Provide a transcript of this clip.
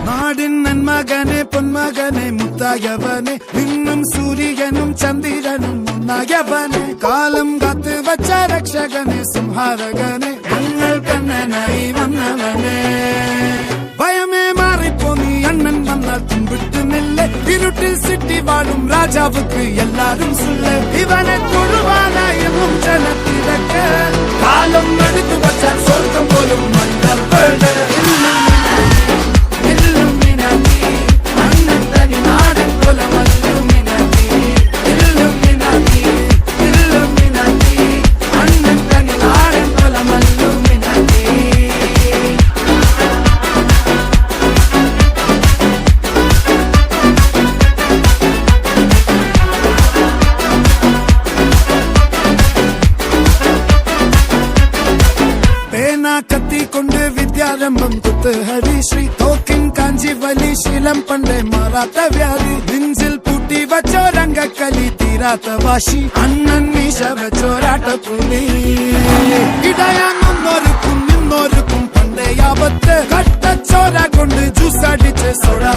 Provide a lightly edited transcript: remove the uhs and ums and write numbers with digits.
നാടിൻ നന്മകനെ പൊന്മകനെ മുത്തായവനെ നിന്നും സൂര്യനും ചന്ദ്രനും ഒന്നായവനെ കാലം കാത്ത് വച്ച രക്ഷകനെ സംഹാരകനെ ഞങ്ങൾ കണ്ണനായി വന്നവനെ ഭയമേ മാറിപ്പോ നീ അണ്ണൻ വന്നാൽ തുമ്പിട്ടുന്നില്ല ഇരുട്ടിൽ സിറ്റി വാഴും രാജാവുക്ക് എല്ലാരും സുല്ല ഇവനെ തൊഴുവാനായും ജനത്തിരക്ക് കാലം എടുത്തു വച്ചാൽ സ്വർഗം പോലും മണ്ണപ്പേട് കത്തിക്കൊണ്ട് വിദ്യാരംഭം കുത്ത് ഹരിശ്രീ തോക്കിൻ കാഞ്ചി വലി ശീലം പണ്ടേ മാറാത്ത വ്യാധി നെഞ്ചിൽ പൂട്ടി വച്ചോരംഗക്കലി തീരാത്ത വാശി അണ്ണൻ മീശ വെച്ചോരാട്ട പുലി ഇടയാങ്ങൊന്നൊരുക്കും നിന്നൊരുക്കും പണ്ടേ ആപത്ത് കട്ടച്ചോര കൊണ്ട് ജ്യൂസ് അടിച്ച് സോഡാ